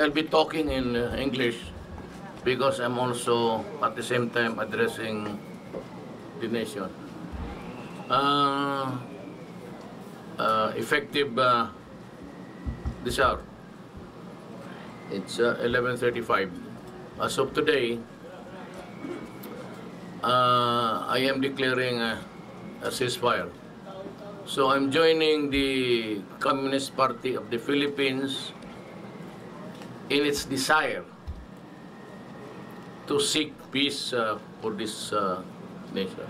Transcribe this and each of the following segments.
I'll be talking in English because I'm also at the same time addressing the nation. Effective this hour. It's 11:35. As of today, I am declaring a ceasefire. So I'm joining the Communist Party of the Philippines in its desire to seek peace for this nation.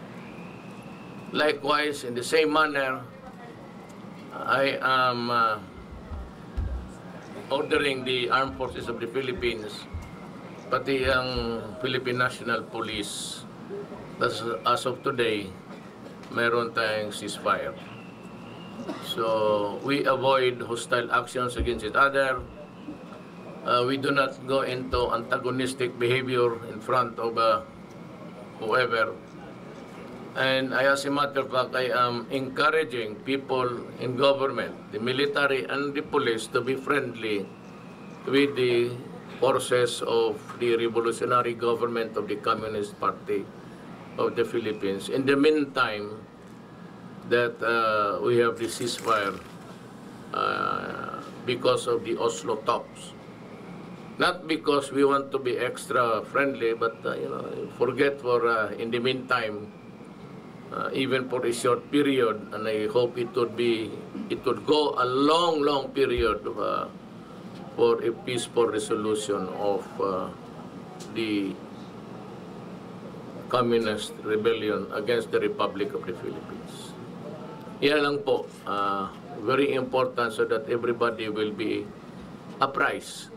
Likewise, in the same manner, I am ordering the Armed Forces of the Philippines, pati ang Philippine National Police, as of today, meron tayong ceasefire. So we avoid hostile actions against each other. We do not go into antagonistic behavior in front of whoever. And as a matter of fact, I am encouraging people in government, the military and the police, to be friendly with the forces of the revolutionary government of the Communist Party of the Philippines. In the meantime, that we have the ceasefire because of the Oslo talks. Not because we want to be extra friendly, but forget for in the meantime, even for a short period, and I hope it would go a long period for a peaceful resolution of the communist rebellion against the Republic of the Philippines. Yan lang po, very important so that everybody will be apprised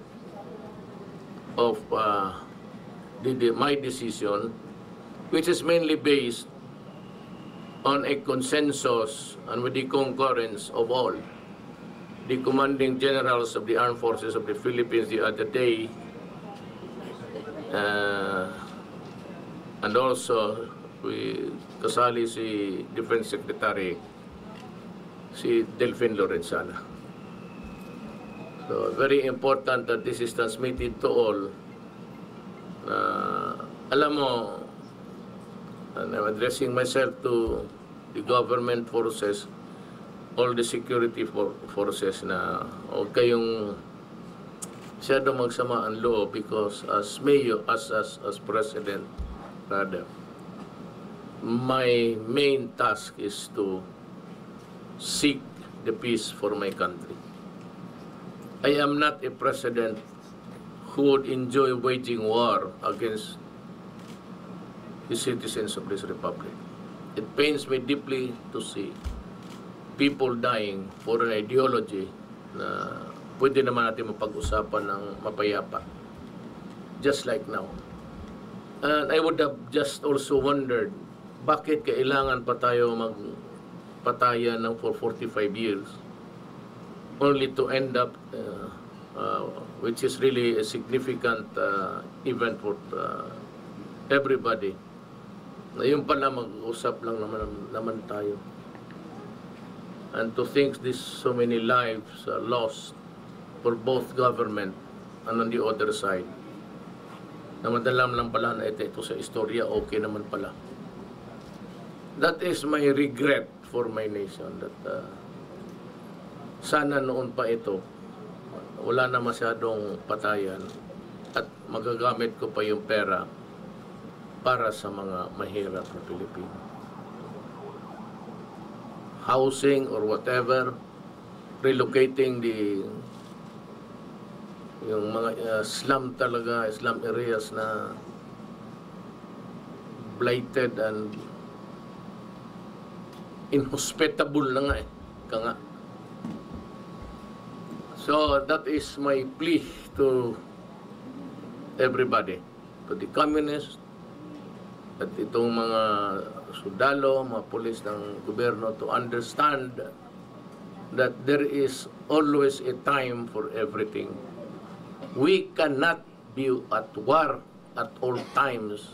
of my decision, which is mainly based on a consensus and with the concurrence of all the commanding generals of the Armed Forces of the Philippines the other day, and also kasali si Defense Secretary si Delfin Lorenzana. So very important that this is transmitted to all. Alam mo, and I'm addressing myself to the government forces, all the security forces, na huwag kayong masyado magsama ang loob, because as mayor, as president, rather, my main task is to seek the peace for my country. I am not a president who would enjoy waging war against the citizens of this republic. It pains me deeply to see people dying for an ideology na pwede naman natin mapag-usapan ng mapayapa, just like now. And I would have just also wondered, bakit kailangan pa tayo magpatayan ng for 45 years only to end up which is really a significant event for everybody. Ngayon pala mag-usap lang naman tayo. And to think this so many lives lost for both government and on the other side. Na madalam lang pala na ito sa istorya, okay naman pala. That is my regret for my nation, that sana noon pa ito, wala na masyadong patayan at magagamit ko pa yung pera para sa mga mahirap na Pilipino. Housing or whatever, relocating yung mga slum talaga, slum areas na blighted and inhospitable na nga nga. So that is my plea to everybody, to the communists, at itong mga sundalo, mga pulis ng gobyerno, to understand that there is always a time for everything. We cannot be at war at all times.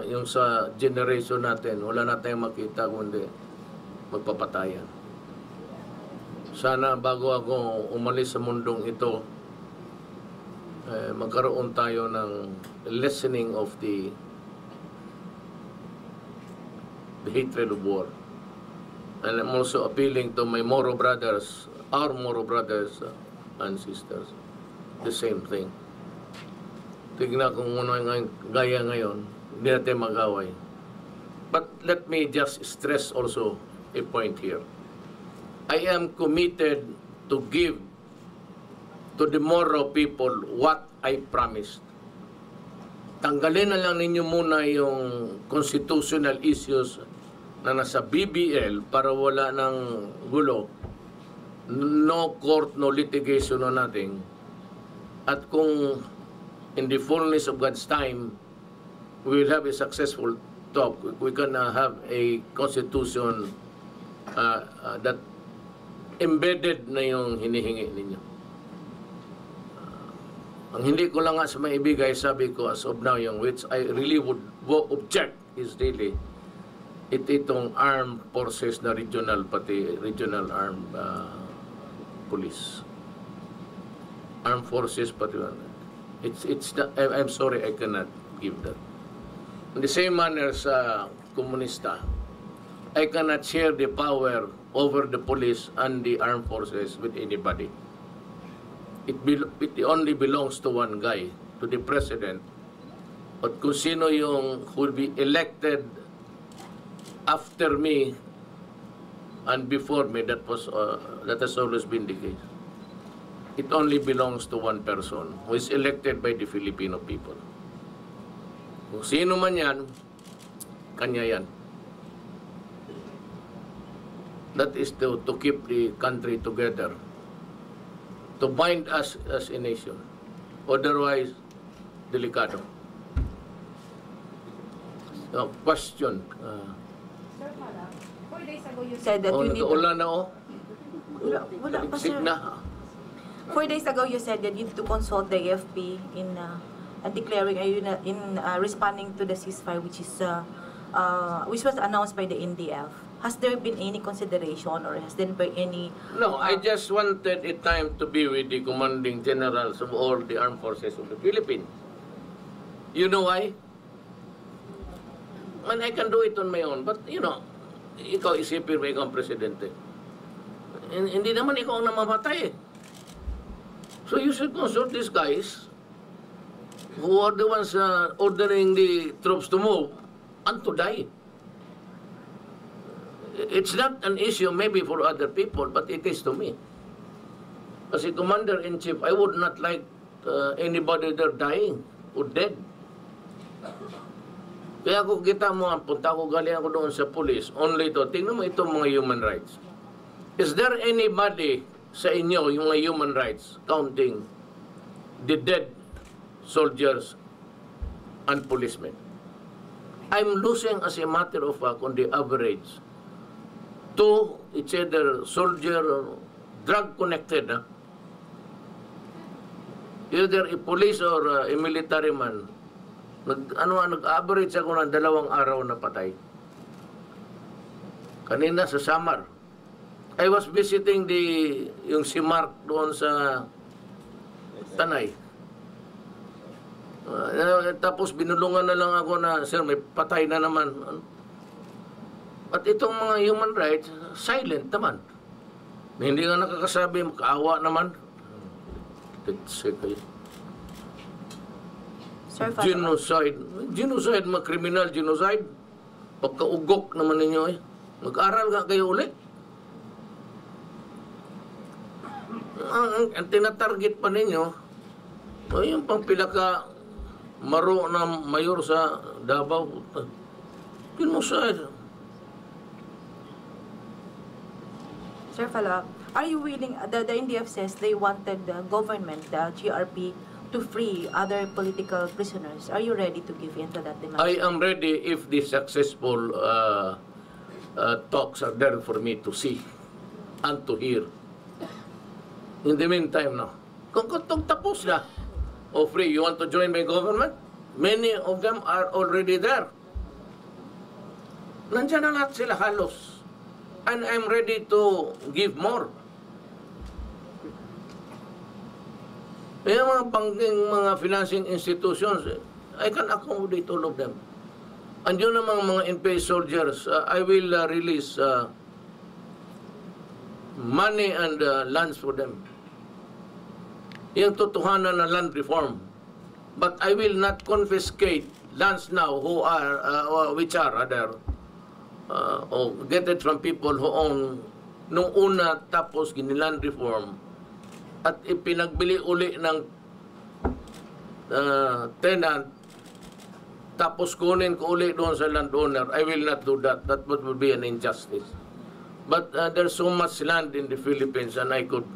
Yung sa generation natin, wala na tayong makita kundi magpapatayan. sana bago ako umalis sa mundong ito, magkaroon tayo ng lessening of the hatred of war. And I'm also appealing to my Moro brothers, our Moro brothers and sisters, the same thing. Tignan kung ano yung gaya ngayon, hindi natin mag-away. But let me just stress also a point here. I am committed to give to the Moro people what I promised. Tanggalin na lang ninyo muna yung constitutional issues na nasa BBL para wala ng gulo. No court, no litigation, no nothing. At kung in the fullness of God's time, we will have a successful talk. We can have a constitution that embedded na yung hinihingi ninyo. Ang hindi ko lang nga sa maibigay, sabi ko as of now, yung which I really would object is really itong armed forces na regional, pati regional armed police. Armed forces, pati it's not, I'm sorry, I cannot give that. In the same manner sa komunista, I cannot share the power over the police and the armed forces with anybody. It only belongs to one guy, to the president. At kung sino yung who will be elected after me and before me, that has always been the case. It only belongs to one person who is elected by the Filipino people. Kung sino man yan, kanya yan. That is to keep the country together, to bind us as a nation. Otherwise, delikado. Question. Sir, 4 days ago you said that you need... Wala na, Wala pa, sir. na. 4 days ago you said that you need to consult the AFP in declaring, in responding to the ceasefire, which was announced by the NDF. Has there been any consideration or has there been any... No, I just wanted a time to be with the commanding generals of all the armed forces of the Philippines. You know why? And I can do it on my own, but you know, ikaw isipin mo ikaw ang presidente. Hindi naman ikaw ang namamatay eh. So you should consult these guys who are the ones ordering the troops to move and to die. It's not an issue maybe for other people, but it is to me. As a commander-in-chief, I would not like anybody there dying or dead. Kaya kung kita mo, punta ko, galing ako doon sa police, only to, tingnan mo itong mga human rights. Is there anybody sa inyo, yung mga human rights, counting the dead soldiers and policemen? I'm losing as a matter of fact on the average to it's either soldier or drug connected, either a police or a military man. Nag-average ako ng 2 araw na patay. Kanina sa Samar, I was visiting yung si Mark doon sa Tanay. Tapos binulungan na lang ako na, sir, may patay na naman. At itong mga human rights, silent naman. Hindi nga nakakasabi, kaawa naman. Let's say kayo. Genocide. Genocide, mga criminal genocide. Pagkaugok naman ninyo eh. Mag-aral nga kayo ulit. Ang tinatarget pa ninyo, yung pang pilaka maro na mayor sa Davao. Genocide. Sir, follow up. Are you willing, the NDF says they wanted the government, the GRP, to free other political prisoners. Are you ready to give in to that demand? I am ready if the successful talks are there for me to see and to hear. In the meantime, no. Kung tapos na, free, you want to join my government? Many of them are already there. Nandiyan na lahat sila halos. And I'm ready to give more. Yung mga banking, mga financing institutions, I can accommodate all of them. And yun namang mga in-pay soldiers, I will release money and lands for them. Yung totohanan na land reform. But I will not confiscate lands now who are, which are rather, or get it from people who own nung una tapos giniland reform at ipinagbili uli ng tenant tapos kunin ko uli doon sa landowner. I will not do that. That would be an injustice. But there's so much land in the Philippines and I could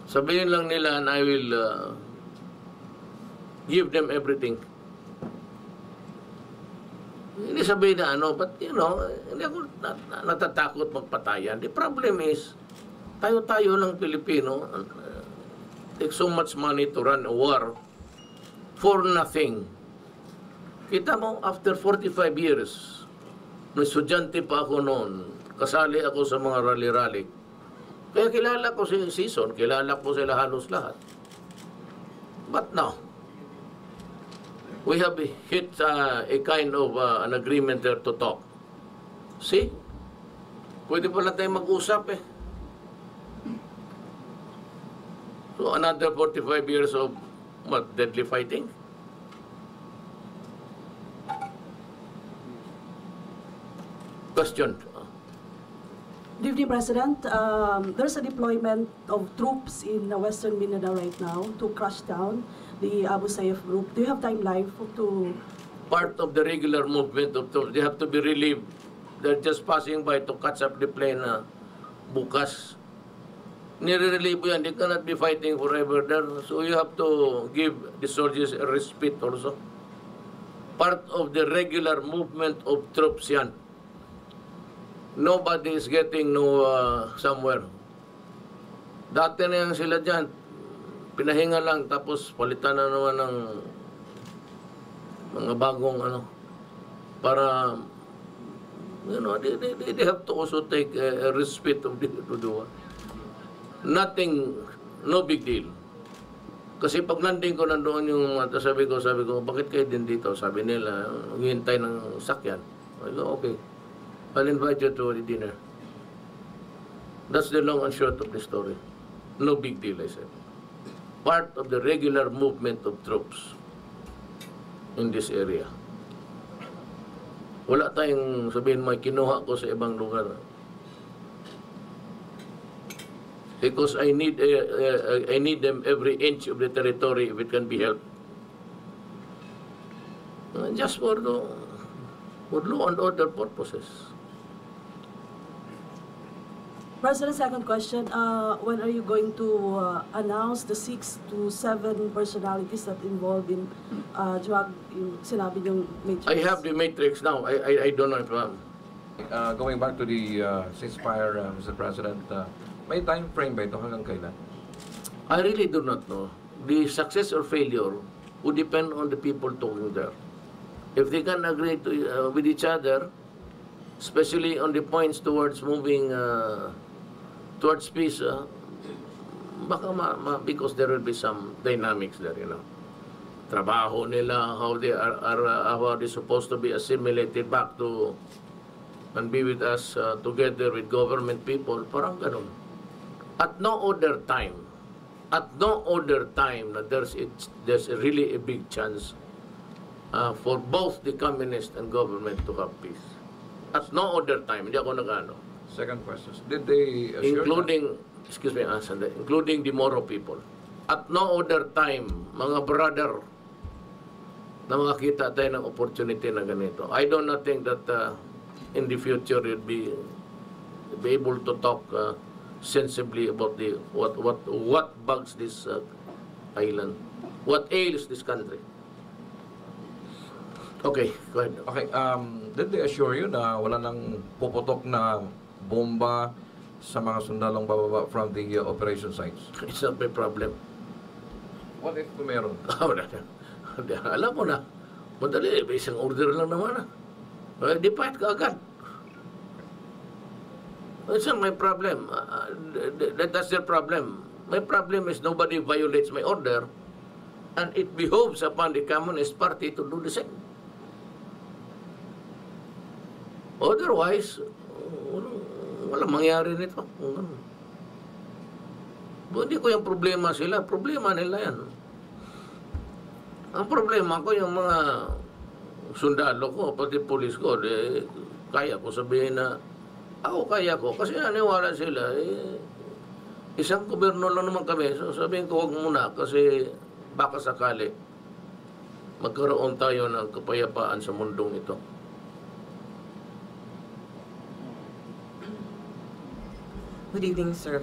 sabihin lang nila and I will give them everything. Hindi sabihin na ano, but you know, hindi ako natatakot magpatayan. The problem is, tayo-tayo lang Pilipino, take so much money to run a war for nothing. Kita mo, after 45 years, may estudyante pa ako noon, kasali ako sa mga rally-rally. Kaya kilala ko si Season, kilala ko sila halos lahat. But now, we have hit a kind of an agreement there to talk. See? Pwede pala tayo mag-usap eh. So another 45 years of what, deadly fighting? Question. Deputy President, there's a deployment of troops in Western Mindanao right now to crush down the Abu Sayyaf group. Do you have timeline to... Part of the regular movement of troops, they have to be relieved. They're just passing by to catch up the plane bukas. Nire-relieve yan, they cannot be fighting forever there. So you have to give the soldiers a respite also. Part of the regular movement of troops yan. Nobody is getting somewhere. Dati na yan sila dyan. Pinahinga lang, tapos palitan na naman ng mga bagong para, you know, they have to also take a respite of the war. Nothing, no big deal. Kasi pag landing ko nandoon yung, sabi ko, bakit kayo din dito? Sabi nila, hihintay ng sakyan. I go, okay. I'll invite you to the dinner. That's the long and short of the story. No big deal, I said. Part of the regular movement of troops in this area. Wala tayong sabihin mo, kinuha ko sa ibang lugar. Because I need them every inch of the territory if it can be helped. Just for law and order purposes. President, second question, when are you going to announce the 6 to 7 personalities that involved in drug, yung sinabi yung matrix? I have the matrix now. I don't know if Going back to the ceasefire, Mr. President, may time frame ba ito hanggang kailan? I really do not know. The success or failure would depend on the people talking there. If they can agree with each other, especially on the points towards moving towards peace, baka because there will be some dynamics there, you know. Trabaho nila, how they are they supposed to be assimilated back to and be with us together with government people, parang ganun. At no other time, na there's really a big chance for both the communist and government to have peace. At no other time, hindi ako nag-ano. Second question, did they assure Including the Moro people. At no other time, mga brother, na makakita tayo ng opportunity na ganito. I do not think that in the future you'll be able to talk sensibly about what bugs this island, what ails this country. Okay, go ahead. Okay, did they assure you na wala nang puputok na bomba sa mga sundalong bababa from the operation sites? It's not my problem. What if meron? Alam mo na, madali, may isang order lang naman. Di-fight ka agad. It's not my problem. That's their problem. My problem is nobody violates my order, and it behoves upon the Communist Party to do the same. Otherwise, walang mangyari nito. Hindi ko yung problema sila. Problema nila yan. Ang problema ko yung mga sundalo ko, pati pulis ko, kaya ko sabihin na ako kaya ko. Kasi naniwala sila, isang gobyerno lang naman kami. So sabihin ko, huwag muna kasi baka sakali magkaroon tayo ng kapayapaan sa mundong ito. Good evening, sir.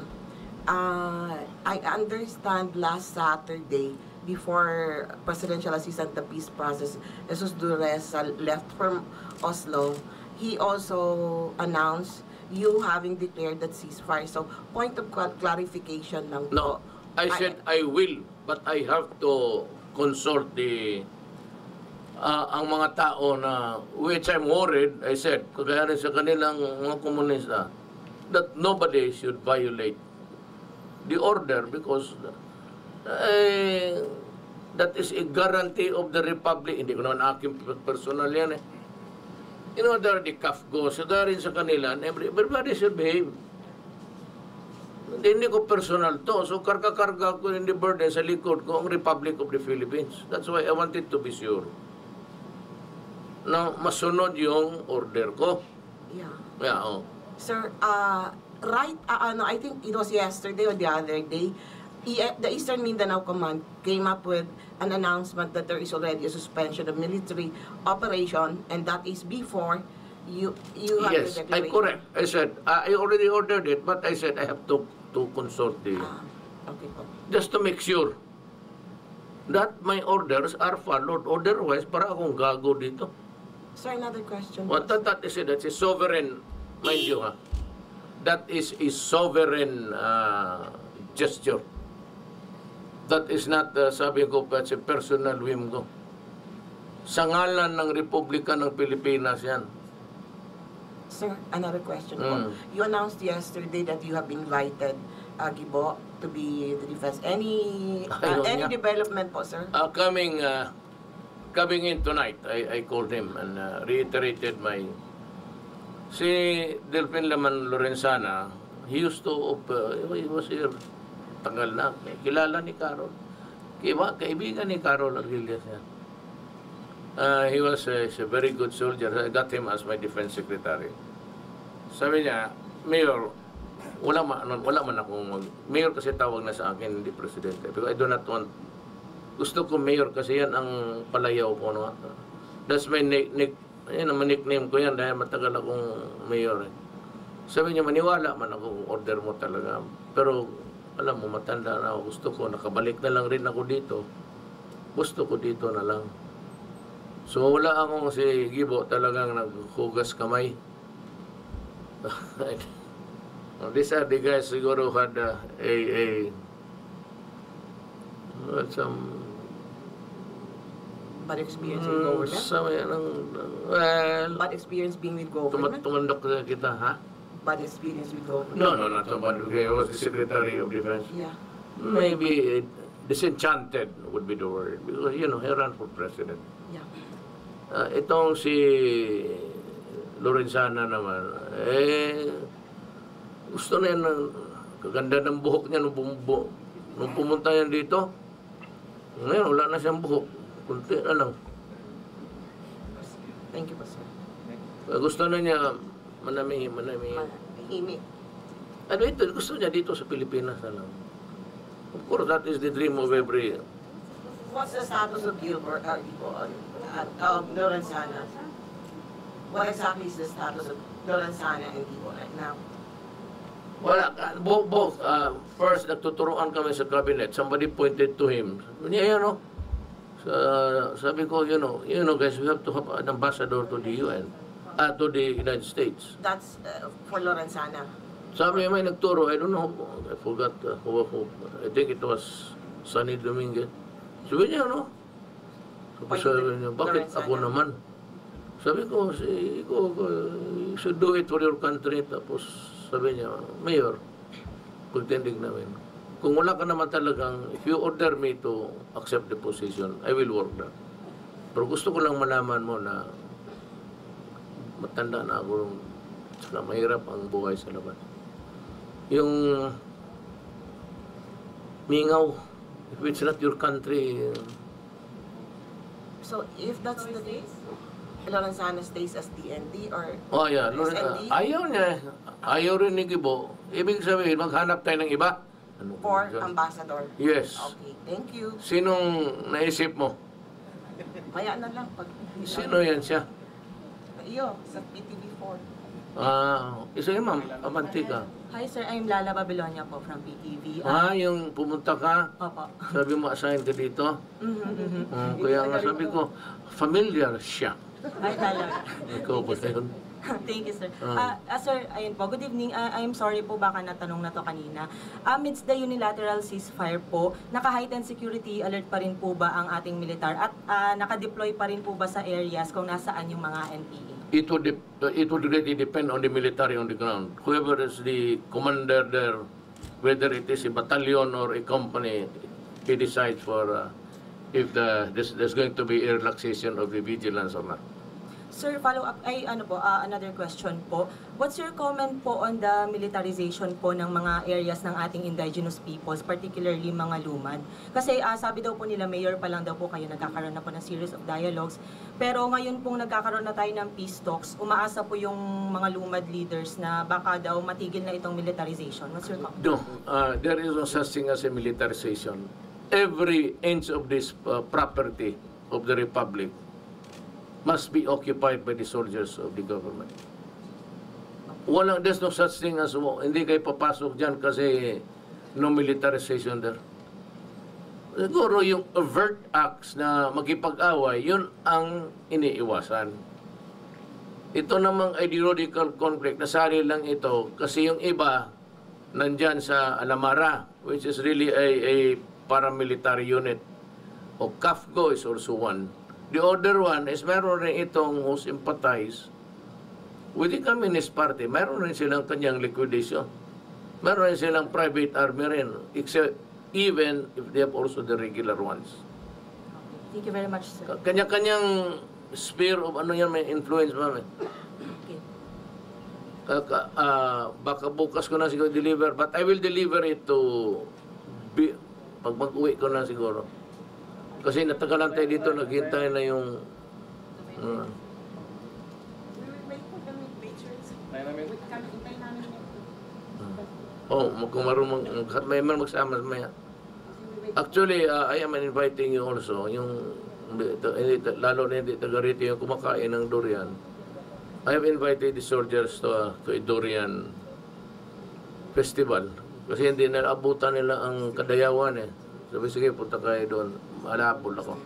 I understand last Saturday, before Presidential Assistant the Peace Process, Jesus Dures left from Oslo, he also announced you having declared that ceasefire. So, point of clarification lang No, po. I said I will, but I have to consult the ang mga tao na, which I'm worried, I said, kagaya rin sa kanilang mga komunista, that nobody should violate the order because that is a guarantee of the Republic. Hindi ko naman aking personal yan eh. You know, there are the CAFGOs, there rin sa kanila, and everybody should behave. Hindi ko personal to. So, karga-karga ko yung the burden sa likod ko ang Republic of the Philippines. That's why I wanted to be sure na masunod yung order ko. Yeah. Yeah, oh. Sir, right, I think it was yesterday or the other day, the Eastern Mindanao Command came up with an announcement that there is already a suspension of military operation, and that is before you have Yes, the I declaration. correct. I said, I already ordered it, but I said I have to consult the... Okay po. just to make sure that my orders are followed. Otherwise, para akong gago dito. Sir, another question. What that is it? That's a sovereign, mind you ha, that is a sovereign gesture. That is not, sabi ko pa, it's a personal whim ko. Sa ngalan ng Republika ng Pilipinas yan. Sir, another question po. You announced yesterday that you have invited Gibo to be the defense. Any development po, sir? Coming in tonight, I called him and reiterated my... Si Delphin Laman Lorenzana, he used to, he was here, tagal na, kilala ni Carol. Kaibigan ni Carol Arguelles yan. He was he's a very good soldier. I got him as my defense secretary. Sabi niya, Mayor, wala man akong Mayor kasi tawag na sa akin, hindi presidente. Because I do not want, gusto ko Mayor kasi yan ang palayaw ko. No? That's my nickname ko yan dahil matagal akong Mayor. Sabi niya, maniwala man ako, order mo talaga. Pero, alam mo, matanda na ako. Gusto ko, nakabalik na lang rin ako dito. Gusto ko dito na lang. So, wala akong si Gibo talagang naghugas kamay. These are the guys siguro had some Bad experience with government? Bad experience being with government? Tumandok na kita, ha? Bad experience with government? No, not so bad. I was the Secretary of Defense. Yeah. Maybe disenchanted would be the word. Because, he ran for president. Yeah. Itong si Lorenzana naman, gusto na yan, kaganda ng buhok niya nung pumunta yan dito. Ngayon, wala na siyang buhok. Kunti na lang. Thank you po, sir. Gusto na niya manami. Manahimik. Ano ito, gusto niya dito sa Pilipinas na lang. Of course, that is the dream of every... What's the status of Gilbert Lorenzana? What exactly is the status of Lorenzana and Gibo right now? Wala, both. First, nagtuturuan kami sa cabinet. Somebody pointed to him. Sabi ko, guys, we have to have an ambassador to the UN, to the United States. That's for Lorenzana. Sabi may nagturo, I don't know, I forgot who. I think it was Sunny Dominguez. Sabi niya, sabi niya, bakit ako naman? Sabi ko, you should do it for your country. Tapos sabi niya, Mayor, pagtindig namin. Kung wala ka naman talagang, if you order me to accept the position, I will work that. Pero gusto ko lang malaman mo na matanda na ako, saka mahirap ang buhay sa labas. Yung mingaw, if it's not your country, So if that's the case, Lorenzana stays as DND or oh yeah, SND? ayaw niya. Ayaw rin ni Gibo. Ibig sabihin, maghanap tayo ng iba. Ano for ba yun? ambassador? Yes. Okay, thank you. Sinong naisip mo? Maya na lang pag Sino yan siya? iyo sa PTV4. Isa yun, ma'am. Amantika. Hi sir, I'm Lala Babylonia po from PTV. Yung pumunta ka, Opo. sabi mo assign ka dito. Kaya nga sabi ko, familiar siya. Ay, talaga. Ikaw ba yun? Thank you, sir. Sir, ayun po. Good evening. I'm sorry po baka natanong na to kanina. Amidst the unilateral ceasefire po, naka-heightened security alert pa rin po ba ang ating militar at naka-deploy pa rin po ba sa areas kung nasaan yung mga NPA? It would really depend on the military on the ground. Whoever is the commander there, whether it is a battalion or a company, he decides for if there's going to be a relaxation of the vigilance or not. Sir, follow up, another question po. What's your comment po on the militarization po ng mga areas ng ating indigenous peoples, particularly mga lumad? Kasi sabi daw po nila, mayor pa lang daw po kayo, nagkakaroon na po ng series of dialogues. Pero ngayon pong nagkakaroon na tayo ng peace talks, umaasa po yung mga lumad leaders na baka daw matigil na itong militarization. What's your comment? No, there is no such thing as a militarization. Every inch of this property of the republic must be occupied by the soldiers of the government. There's no such thing as, hindi kayo papasok dyan kasi no militarization there. Siguro yung overt acts na makipag-away, yun ang iniiwasan. Ito namang ideological conflict, nasali lang ito kasi yung iba nandyan sa Alamara, which is really a paramilitary unit. O CAFGO is also one. The other one is meron rin itong who sympathize with the Communist Party. Meron rin silang kanyang liquidation. Meron rin silang private army rin, except even if they have also the regular ones. Thank you very much, sir. Kanya-kanyang sphere of ano yan, may influence mami. Okay. Baka bukas ko na siguro deliver, but I will deliver it to pag mag-uwi ko na siguro. Kasi natagalan tayo dito, naghintay na yung kung marunong may man magsama maya. Actually, I am inviting you also, yung lalo na hindi taga rito yung kumakain ng durian. I have invited the soldiers to a durian festival. Kasi hindi na abutan nila ang Kadayawan eh. Sabi, sige, punta kayo doon. Malapol ako.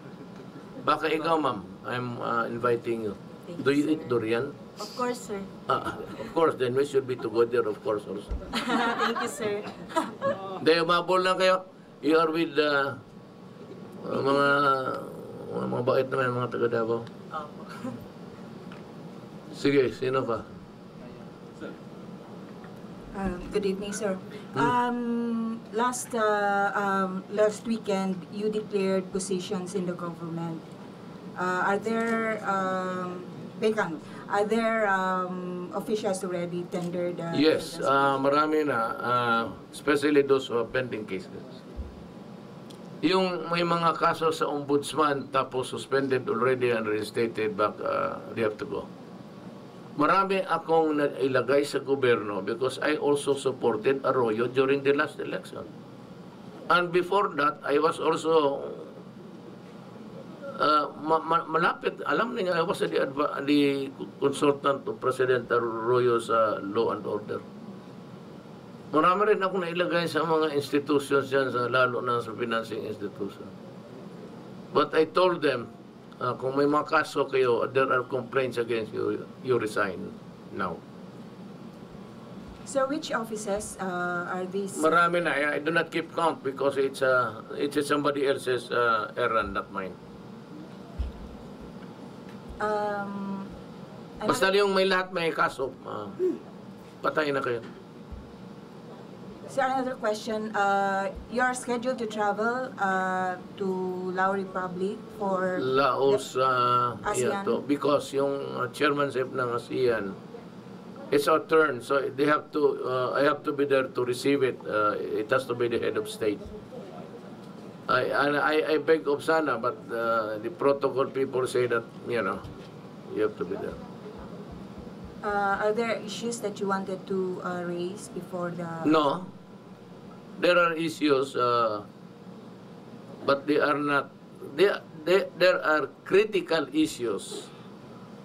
Baka ikaw, ma'am, I'm inviting you. Do you eat durian? Of course, sir. Of course, then we should be together, of course, also. Thank you, sir. Dahil umabol lang kayo. You are with mga bait naman, mga taga Davao. Opo. Sige, sino pa? Good evening, sir. Last weekend, you declared positions in the government. Are there officials already tendered? Yes, marami na, especially those who have pending cases. Yung may mga kaso sa ombudsman tapos suspended already and reinstated back, they have to go. Marami akong nailagay sa gobyerno because I also supported Arroyo during the last election. And before that, I was also malapit. Alam niya, I was the consultant of President Arroyo sa law and order. Marami rin akong nailagay sa mga institutions yan, lalo na sa financing institution. But I told them, kung may mga kaso kayo, there are complaints against you, you resign now. So which offices are these? Marami na. I do not keep count because it's somebody else's errand, not mine. Basta yung may lahat may kaso, patay na kayo. Sir, another question. You're scheduled to travel to Lao Republic for Laos, ASEAN? because yung chairmanship ng ASEAN, it's our turn, so they have to, I have to be there to receive it. It has to be the head of state. I beg of sana, but the protocol people say that, you have to be there. Are there issues that you wanted to raise before the... No, there are issues, but they are not. There are critical issues,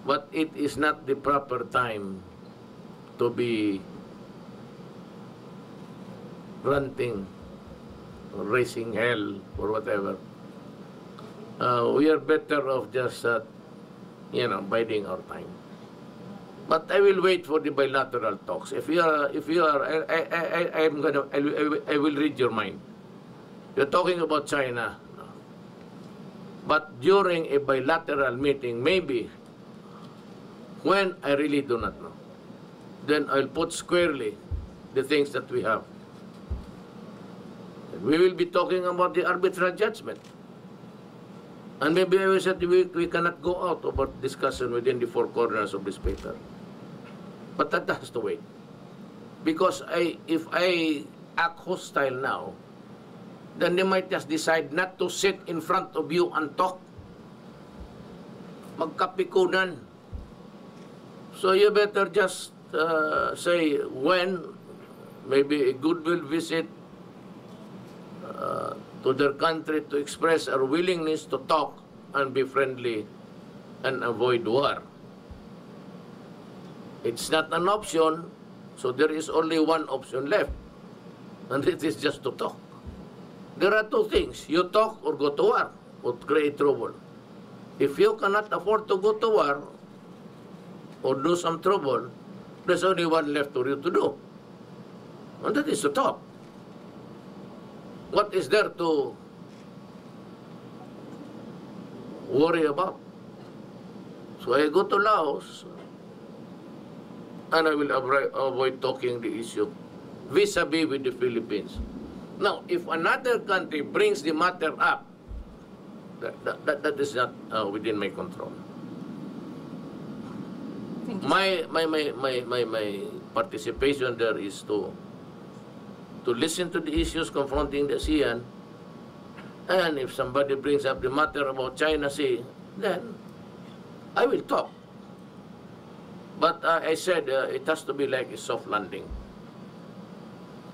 but it is not the proper time to be ranting, or raising hell, or whatever. We are better off just, biding our time. But I will wait for the bilateral talks. If you are, I will read your mind. You're talking about China, but during a bilateral meeting, maybe, when I really do not know, then I'll put squarely the things that we have. And we will be talking about the arbitral judgment. And maybe I will say we cannot go out about discussion within the four corners of this paper. But that has to wait. Because if I act hostile now, then they might just decide not to sit in front of you and talk. Magkapikunan. So you better just say when, maybe a goodwill visit to their country to express our willingness to talk and be friendly and avoid war. It's not an option, so there is only one option left, and it is just to talk. There are two things: you talk or go to war, or create trouble. If you cannot afford to go to war or do some trouble, there's only one left for you to do, and that is to talk. What is there to worry about? So I go to Laos, and I will avoid talking the issue vis-a-vis with the Philippines. Now, if another country brings the matter up, that is not within my control. Thank you. My participation there is to listen to the issues confronting the ASEAN, and if somebody brings up the matter about China Sea, then I will talk. But I said it has to be like a soft landing.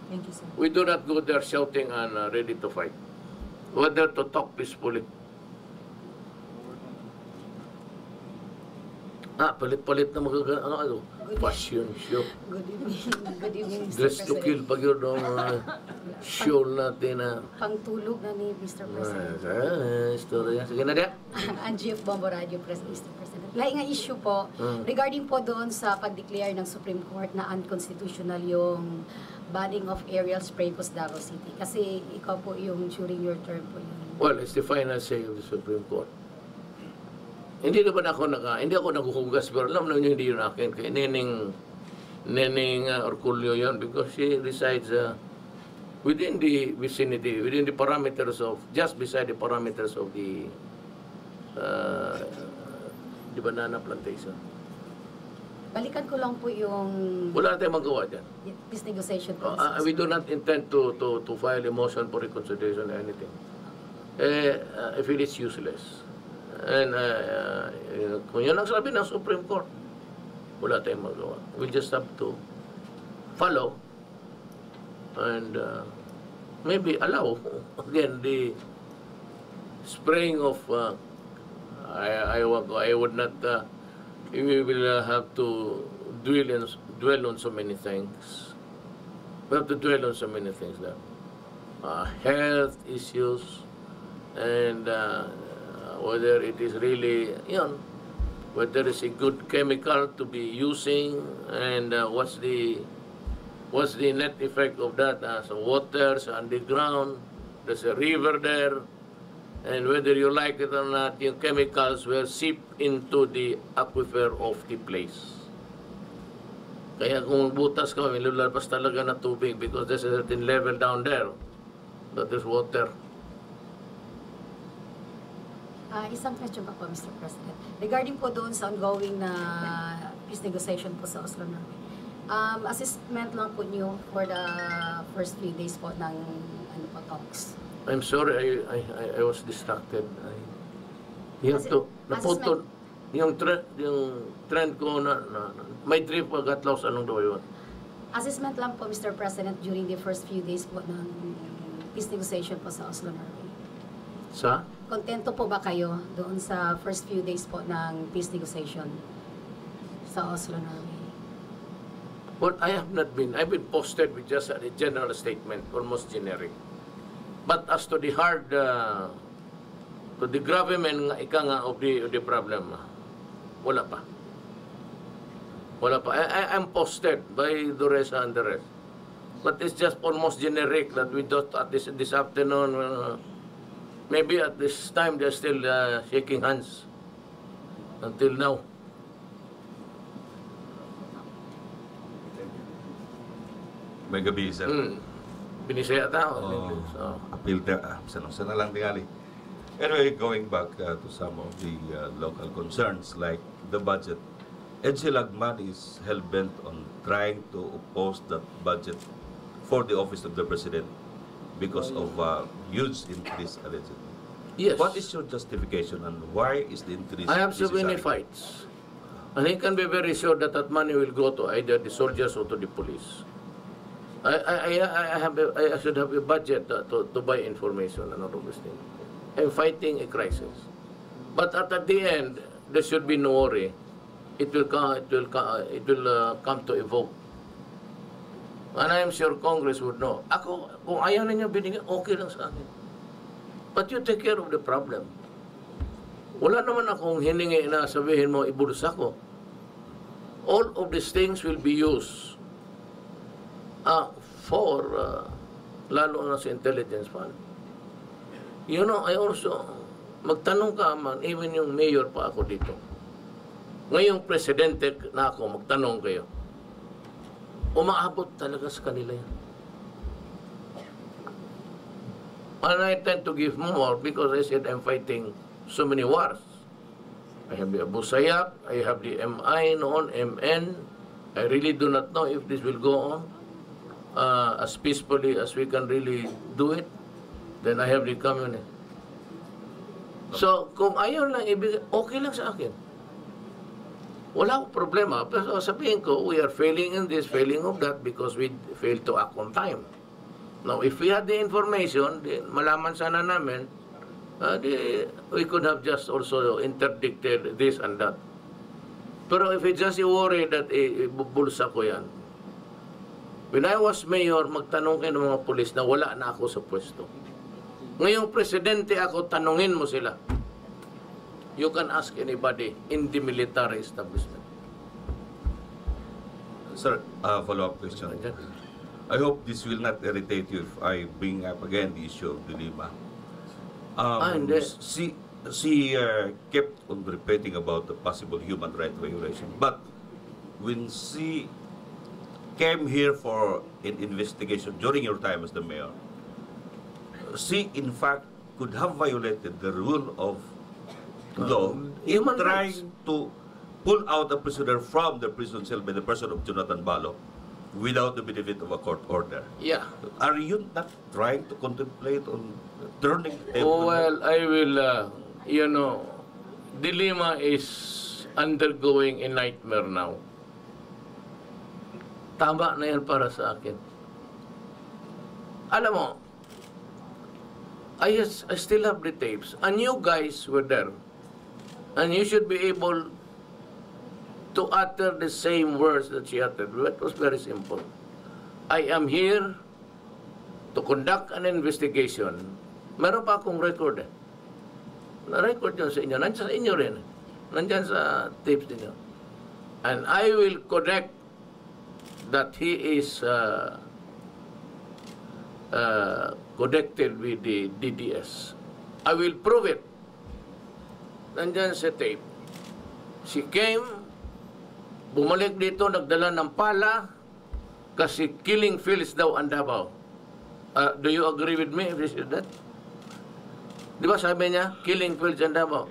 Thank you, sir. We do not go there shouting and ready to fight. Whether to talk peacefully. Palit-palit na fashion show. Good evening. Good evening, Mr. Dress to President. kill pag yun show natin na. Pangtulog na ni Mr. President. Istorya. Sige na dia. Ang GF Bombo Radio Press, Mr. President. Laing nga issue po, regarding po doon sa pag-declare ng Supreme Court na unconstitutional yung banning of aerial spray po sa Davao City. Kasi ikaw po yung during your term po yun. Well, it's the final say of the Supreme Court. Hindi naman hindi ako naghuhugas, pero alam naman hindi yun akin. Kay Neneng Orculio yun, because she resides within the vicinity, within the parameters of, just beside the parameters of the banana plantation. Balikan ko lang po yung Wala tayong magawa dyan. peace negotiation po. We do not intend to file a motion for reconciliation or anything. I feel it's useless. And kung yun ang sabi ng Supreme Court, wala tayong magawa. We just have to follow and maybe allow again the spraying of I would not we will have to dwell on so many things. We have to dwell on so many things there. Health issues and whether it is really, whether it's a good chemical to be using, and what's the net effect of that? So waters underground, there's a river there, and whether you like it or not, yung chemicals will seep into the aquifer of the place. Kaya kung butas ka, may lulapas talaga na tubig because there's a certain level down there that there's water. Isang question pa po, Mr. President. Regarding po doon sa ongoing na peace negotiation po sa Oslo Norway, assessment lang po niyo for the first few days po ng talks. I'm sorry, I was distracted. You have to, naputol, yung trend ko my trip got lost along the way. Assessment lang po, Mr. President, during the first few days po ng peace negotiation po sa Oslo Norway. Sa? Kontento po ba kayo doon sa first few days po ng peace negotiation sa Oslo Norway? Well, I have not been. I've been posted with just a general statement, almost generic. But as to the hard, to the gravamen nga ika nga of the problem, wala pa. Wala pa. I'm posted by Duresa and the rest. But it's just almost generic that we thought at this afternoon, maybe at this time they're still shaking hands until now. May gabi, sir. Binisaya tao. Appeal sana lang tingali. Anyway, going back to some of the local concerns like the budget, Edgy Lagman is hell-bent on trying to oppose that budget for the office of the president because of huge increase allegedly. Yes. What is your justification and why is the increase I have so many necessary? fights. And he can be very sure that that money will go to either the soldiers or to the police. I should have a budget to buy information and all of these things. I'm fighting a crisis. But at the end, there should be no worry. It will come to a vote. And I am sure Congress would know. Ako, kung ayaw ninyo binigyan, okay lang sa akin. But you take care of the problem. Wala naman akong hiningi na sabihin mo, ibulsa ko. All of these things will be used for lalo na sa intelligence fund. You know, I also, magtanong ka man, even yung mayor pa ako dito. Ngayong presidente na ako, magtanong kayo. Umaabot talaga sa kanila yan. And I tend to give more because I said I'm fighting so many wars. I have the Abu Sayyaf, I have the MI noon, MN. I really do not know if this will go on as peacefully as we can really do it. Then I have the communist. So, kung ayaw lang ibigay, okay lang sa akin. Wala akong problema. Pero sabihin ko, we are failing in this, failing of that because we failed to act on time. Now, if we had the information, malaman sana namin, we could have just also interdicted this and that. Pero if it's just a worry that ibubulsa ko yan, when I was mayor, magtanong kayo ng mga pulis na wala na ako sa pwesto. Ngayong presidente ako, tanungin mo sila. You can ask anybody in the military establishment. Sir, follow-up question. I hope this will not irritate you if I bring up again the issue of Dilima. She kept on repeating about the possible human rights violation. But when she came here for an investigation during your time as the mayor, she in fact could have violated the rule of law in human trying rights. to pull out a prisoner from the prison cell by the person of Jonathan Balo without the benefit of a court order. Yeah. Are you not trying to contemplate on turning the Oh, well, I will, Dilima is undergoing a nightmare now. Tama na yan para sa akin. Alam mo, I still have the tapes, and you guys were there, and you should be able to utter the same words that she uttered. It was very simple. I am here to conduct an investigation. Meron pa akong record eh. Na-record yun sa inyo. Nandiyan sa inyo rin. Nandiyan sa tapes ninyo. And I will connect that he is connected with the DDS. I will prove it. Nandiyan sa tape. She came Bumalik dito, nagdala ng pala kasi killing fields daw ang Davao. Do you agree with me if you said that? Di ba sabi niya, killing fields ang Davao?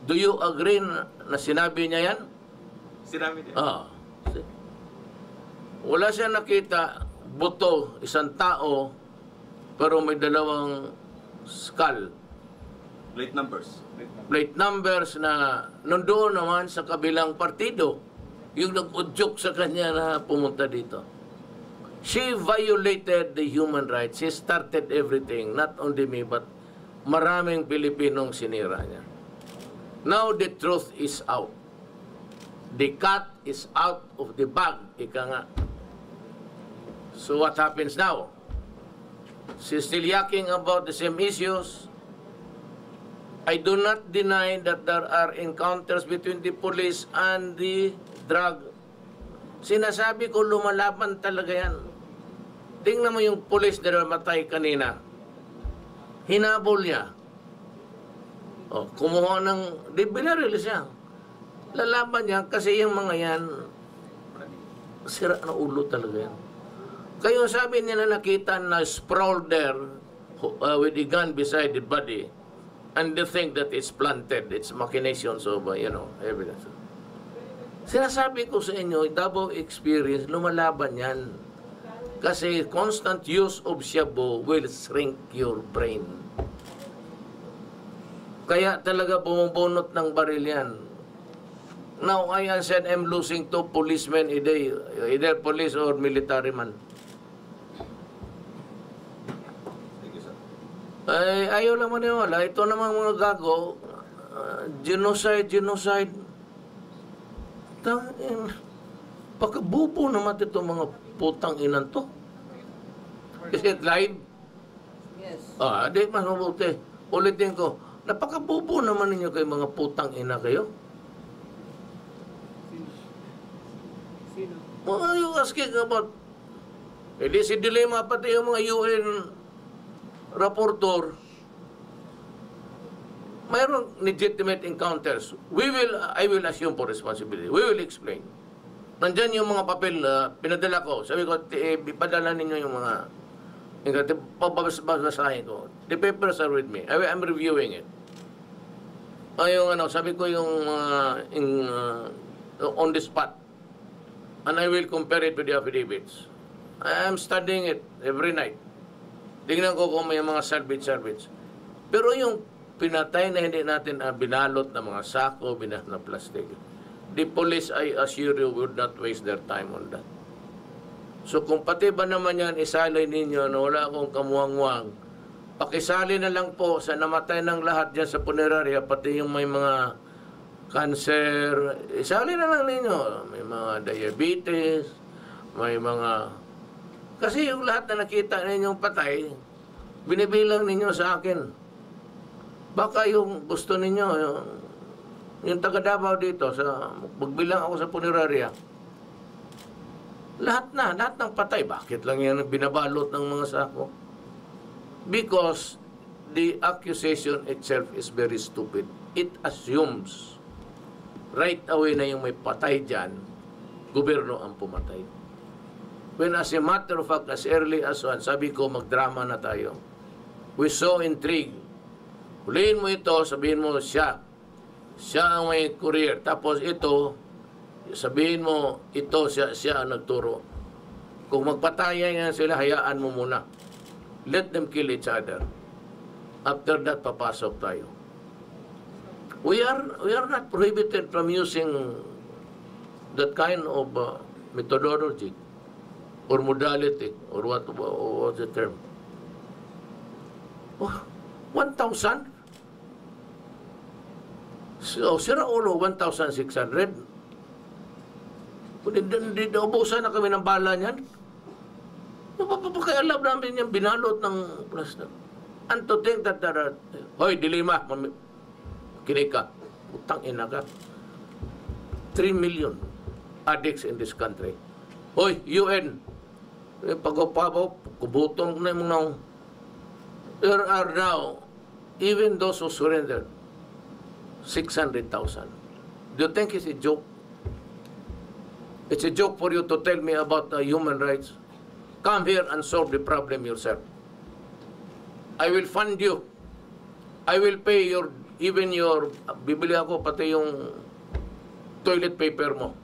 Do you agree na sinabi niya yan? Sinabi niya. Wala siya nakita, buto, isang tao, pero may dalawang skull. Plate numbers na nandoon naman sa kabilang partido. Yung nag-udyok sa kanya na pumunta dito. She violated the human rights. She started everything. Not only me, but maraming Pilipinong sinira niya. Now the truth is out. The cat is out of the bag. Ika nga. So what happens now? She's still yakking about the same issues. I do not deny that there are encounters between the police and the drug. Sinasabi ko, lumalaban talaga yan. Tingnan mo yung police na namatay kanina. Hinabol niya. Kumuha ng, binaril siya. Lalaban niya kasi yung mga yan, sira na ulo talaga yan. Kayo sabi niya na nakita na sprawled there with a gun beside the body. And they think that it's planted, it's machinations of, evidence. Sinasabi ko sa inyo, Davao experience, lumalaban yan. Kasi constant use of shabu will shrink your brain. Kaya talaga bumubunot ng baril yan. Now, I said I'm losing 2 policemen a day, either police or military man. Ay, ayaw lang maniwala. Ito namang mga gago, genocide. Pagkabubo naman itong mga putang inan to. Is it live? Yes. Di mas mabuti. Ulitin ko, napakabubo naman ninyo kayo mga putang ina kayo. Sino? What are you asking about? Hindi si Dilema, pati yung mga UN raportor, mayroong legitimate encounters. I will assume for responsibility. We will explain. Nandyan yung mga papel na pinadala ko. Sabi ko, ipadala ninyo yung mga, pababasahin ko. The papers are with me. I'm reviewing it. Sabi ko yung on the spot. And I will compare it with the affidavits. I am studying it every night. Tingnan ko kung may mga salvage. Pero yung pinatay na hindi natin binalot na mga sako, binalot na plastic, the police, I assure you, would not waste their time on that. So kung pati ba naman yan, isalay ninyo na wala akong kamuwang-wang, pakisali na lang po sa namatay ng lahat dyan sa punerarya, pati yung may mga cancer, isali na lang ninyo. May mga diabetes, may mga... Kasi yung lahat na nakita ninyong patay, binibilang ninyo sa akin. Baka yung gusto ninyo, yung taga Davao dito, magbilang ako sa punerarya, lahat ng patay. Bakit lang yan binabalot ng mga sako? Because the accusation itself is very stupid. It assumes right away na yung may patay dyan, gobyerno ang pumatay. When as a matter of fact, as early as sabi ko, magdrama na tayo. We so intrigued. Huliin mo ito, sabihin mo siya ang may courier. Tapos ito, sabihin mo, ito siya ang nagturo. Kung magpatayan yan sila, hayaan mo muna. Let them kill each other. After that, papasok tayo. We are not prohibited from using that kind of methodology or modality, or what's the term? 1,000? So, sira ulo, 1,600. Hindi naubusan na kami ng bala niyan. Napapakaialam namin yung binalot ng plastic. And to think that there are, hoy, Dilema, kinig ka, putang ina ka. 3 million addicts in this country. Hoy, UN, pag-upabaw, kubutong na yung mga. There are now, even those who surrendered, 600,000. Do you think it's a joke? It's a joke for you to tell me about human rights. Come here and solve the problem yourself. I will fund you. I will pay even your, bibili ako pati yung toilet paper mo.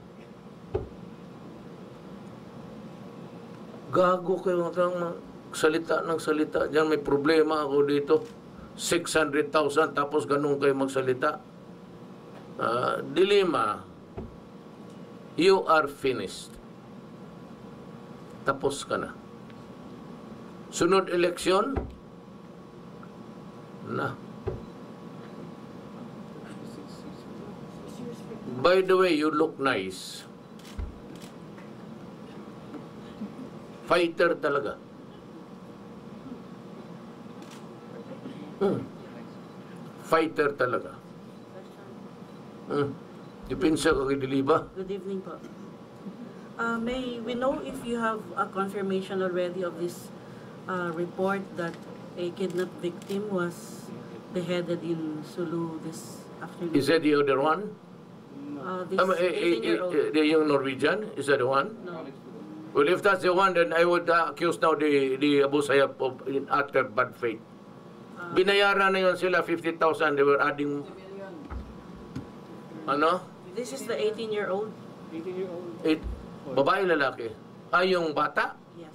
Gago kayo salita ng salita. Diyan may problema ako dito. 600,000 tapos ganun kayo magsalita. Dilema. You are finished. Tapos ka na. Sunod eleksyon, na. By the way, you look nice. Fighter talaga. Fighter talaga. Depensa ka kay Diliba. Good evening po. May we know if you have a confirmation already of this report that a kidnapped victim was beheaded in Sulu this afternoon? Is that the other one? This 18-year-old. Yung Norwegian? Is that the one? No. Well, if that's the one, then I would accuse now the Abu Sayyaf of in utter bad faith. Binayaran na yun sila 50,000. They were adding... Ano? This is the 18-year-old? Babae, lalaki. Yung bata? Yes.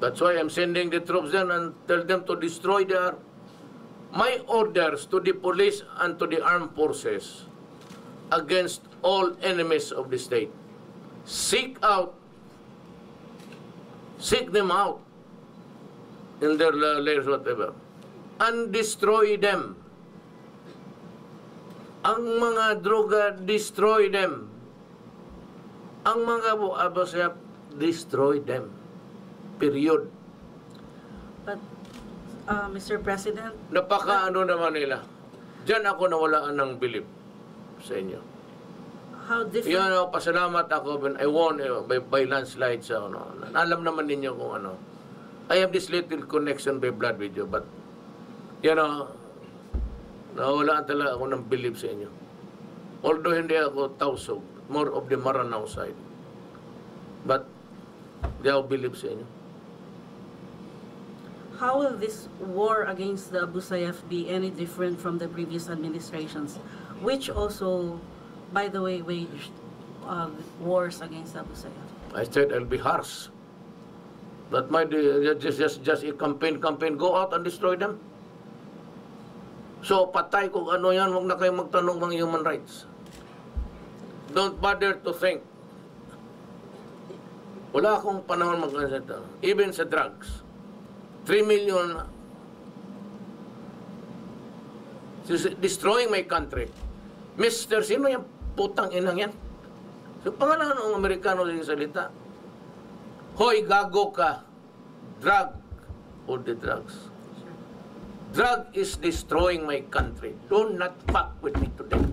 That's why I'm sending the troops there and tell them to destroy my orders to the police and to the armed forces against all enemies of the state. Seek them out in their layers, whatever, and destroy them. Ang mga droga, destroy them. Ang mga Abu Sayyaf, destroy them. Period. But, Mr. President... Napaka-ano naman nila. Diyan ako nawalaan ng bilib sa inyo. How different... Yan, pasalamat ako when I won by landslide sa ano. Alam naman ninyo kung ano. I have this little connection by blood with you, but, nawalaan talaga ako ng bilib sa inyo. Although hindi ako tausog, more of the Maranao side. But, di ako bilib sa inyo. How will this war against the Abu Sayyaf be any different from the previous administrations, which also, by the way, waged wars against Abu Sayyaf? I said I'll be harsh. That might just a campaign, go out and destroy them. So, patay kung ano yan, huwag na kayo magtanong ng human rights. Don't bother to think. Wala akong panahon mag-consider. Even sa drugs. 3 million destroying my country. Mr. Sino yung putang inang yan? So, pangalan ng Amerikano sa salita. Hoy, gago ka. Drug or the drugs. Drug is destroying my country. Do not fuck with me today.